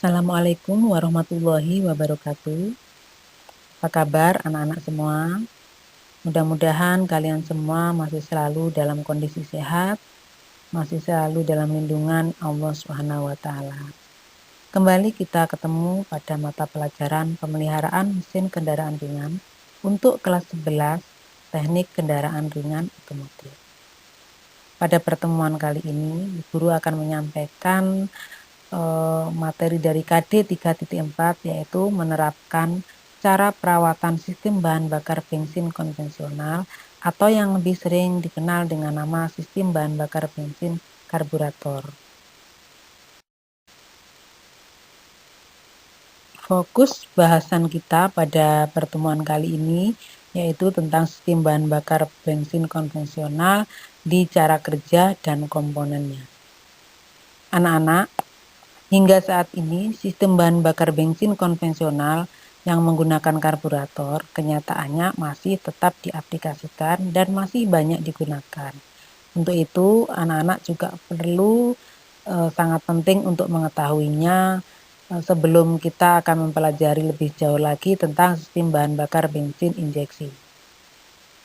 Assalamualaikum warahmatullahi wabarakatuh. Apa kabar anak-anak semua? Mudah-mudahan kalian semua masih selalu dalam kondisi sehat, masih selalu dalam lindungan Allah Subhanahu wa taala. Kembali kita ketemu pada mata pelajaran pemeliharaan mesin kendaraan ringan untuk kelas 11 Teknik Kendaraan Ringan Otomotif. Pada pertemuan kali ini, guru akan menyampaikan materi dari KD 3.4 yaitu menerapkan cara perawatan sistem bahan bakar bensin konvensional atau yang lebih sering dikenal dengan nama sistem bahan bakar bensin karburator. Fokus bahasan kita pada pertemuan kali ini yaitu tentang sistem bahan bakar bensin konvensional di cara kerja dan komponennya. Anak-anak, hingga saat ini, sistem bahan bakar bensin konvensional yang menggunakan karburator kenyataannya masih tetap diaplikasikan dan masih banyak digunakan. Untuk itu, anak-anak juga perlu sangat penting untuk mengetahuinya sebelum kita akan mempelajari lebih jauh lagi tentang sistem bahan bakar bensin injeksi.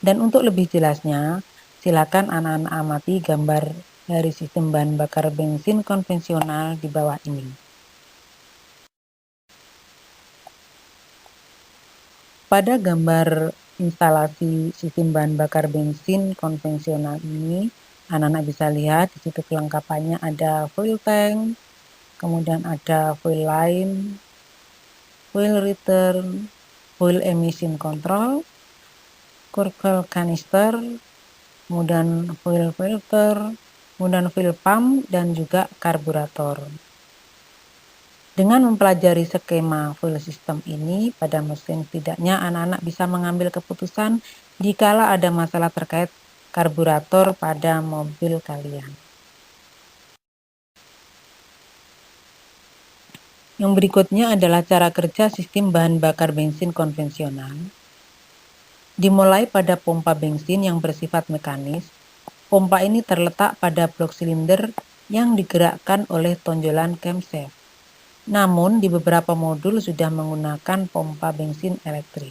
Dan untuk lebih jelasnya, silakan anak-anak amati gambar dari sistem bahan bakar bensin konvensional di bawah ini. Pada gambar instalasi sistem bahan bakar bensin konvensional ini, anak-anak bisa lihat di situ kelengkapannya ada fuel tank, kemudian ada fuel line, fuel return, fuel emission control, fuel canister, kemudian fuel filter, kemudian fuel pump, dan juga karburator. Dengan mempelajari skema fuel system ini pada mesin, setidaknya anak-anak bisa mengambil keputusan jikala ada masalah terkait karburator pada mobil kalian. Yang berikutnya adalah cara kerja sistem bahan bakar bensin konvensional. Dimulai pada pompa bensin yang bersifat mekanis. Pompa ini terletak pada blok silinder yang digerakkan oleh tonjolan camshaft. Namun di beberapa modul sudah menggunakan pompa bensin elektrik.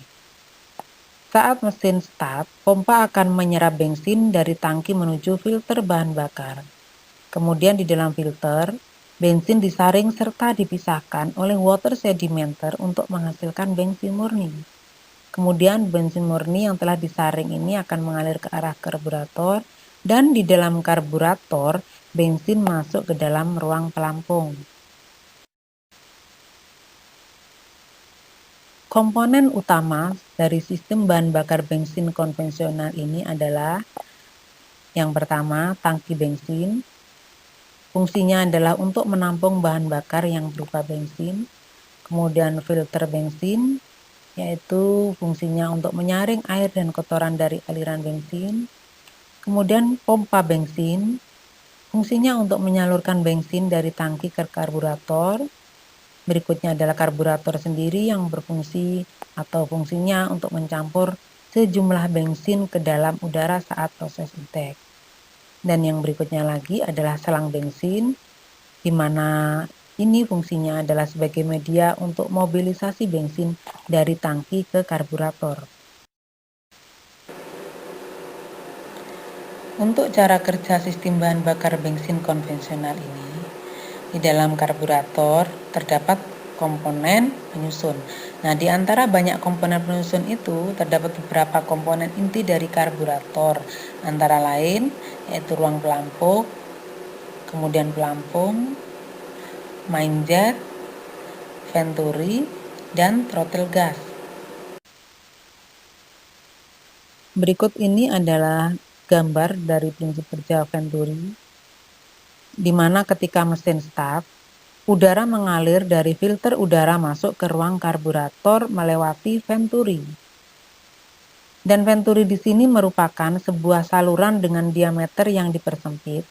Saat mesin start, pompa akan menyerap bensin dari tangki menuju filter bahan bakar. Kemudian di dalam filter, bensin disaring serta dipisahkan oleh water sedimenter untuk menghasilkan bensin murni. Kemudian bensin murni yang telah disaring ini akan mengalir ke arah karburator, dan di dalam karburator, bensin masuk ke dalam ruang pelampung. Komponen utama dari sistem bahan bakar bensin konvensional ini adalah yang pertama, tangki bensin. Fungsinya adalah untuk menampung bahan bakar yang berupa bensin. Kemudian filter bensin, yaitu fungsinya untuk menyaring air dan kotoran dari aliran bensin. Kemudian pompa bensin, fungsinya untuk menyalurkan bensin dari tangki ke karburator. Berikutnya adalah karburator sendiri yang berfungsi atau fungsinya untuk mencampur sejumlah bensin ke dalam udara saat proses intake. Dan yang berikutnya lagi adalah selang bensin, di mana ini fungsinya adalah sebagai media untuk mobilisasi bensin dari tangki ke karburator. Untuk cara kerja sistem bahan bakar bensin konvensional ini, di dalam karburator terdapat komponen penyusun. Nah, di antara banyak komponen penyusun itu terdapat beberapa komponen inti dari karburator, antara lain yaitu ruang pelampung, kemudian pelampung, main jet, venturi, dan throttle gas. Berikut ini adalah gambar dari prinsip kerja venturi, di mana ketika mesin start, udara mengalir dari filter udara masuk ke ruang karburator melewati venturi. Dan venturi di sini merupakan sebuah saluran dengan diameter yang dipersempit.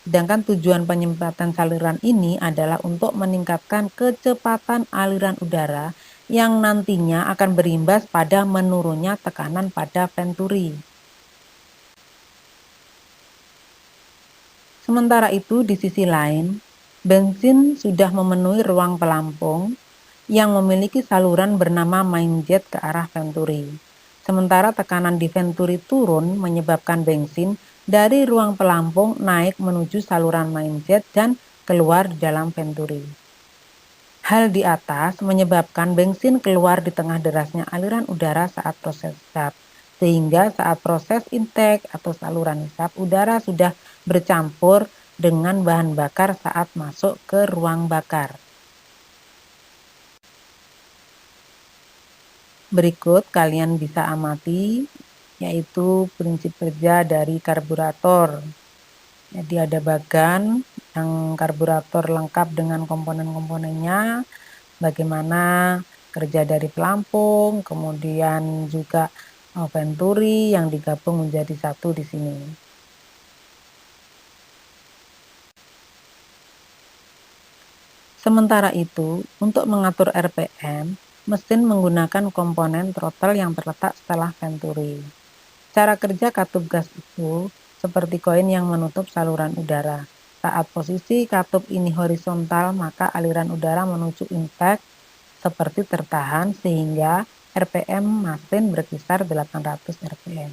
Sedangkan tujuan penyempatan saluran ini adalah untuk meningkatkan kecepatan aliran udara yang nantinya akan berimbas pada menurunnya tekanan pada venturi. Sementara itu, di sisi lain, bensin sudah memenuhi ruang pelampung yang memiliki saluran bernama main jet ke arah venturi. Sementara tekanan di venturi turun menyebabkan bensin dari ruang pelampung naik menuju saluran main jet dan keluar di dalam venturi. Hal di atas menyebabkan bensin keluar di tengah derasnya aliran udara saat proses hisap, sehingga saat proses intake atau saluran hisap udara sudah bercampur dengan bahan bakar saat masuk ke ruang bakar. Berikut kalian bisa amati yaitu prinsip kerja dari karburator. Jadi ada bagan yang karburator lengkap dengan komponen-komponennya, bagaimana kerja dari pelampung, kemudian juga venturi yang digabung menjadi satu di sini. Sementara itu, untuk mengatur RPM, mesin menggunakan komponen throttle yang terletak setelah venturi. Cara kerja katup gas itu seperti koin yang menutup saluran udara. Saat posisi katup ini horizontal, maka aliran udara menuju intake seperti tertahan sehingga RPM mesin berkisar 800 RPM.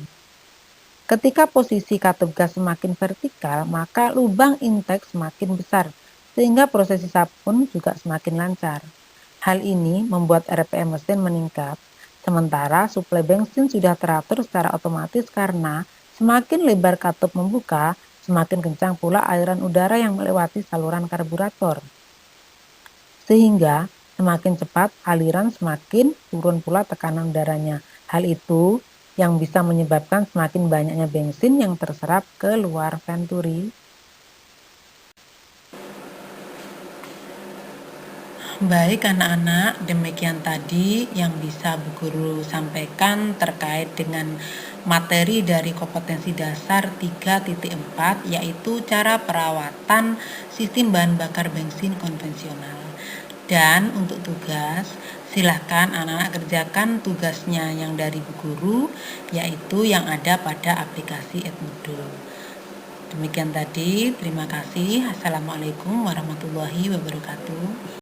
Ketika posisi katup gas semakin vertikal, maka lubang intake semakin besar sehingga proses hisap pun juga semakin lancar. Hal ini membuat RPM mesin meningkat, sementara suplai bensin sudah teratur secara otomatis karena semakin lebar katup membuka, semakin kencang pula aliran udara yang melewati saluran karburator. Sehingga semakin cepat aliran, semakin turun pula tekanan udaranya. Hal itu yang bisa menyebabkan semakin banyaknya bensin yang terserap ke luar venturi. Baik anak-anak, demikian tadi yang bisa Bu Guru sampaikan terkait dengan materi dari kompetensi dasar 3.4 yaitu cara perawatan sistem bahan bakar bensin konvensional. Dan untuk tugas, silahkan anak-anak kerjakan tugasnya yang dari Bu Guru yaitu yang ada pada aplikasi Edmodo. Demikian tadi, terima kasih. Assalamualaikum warahmatullahi wabarakatuh.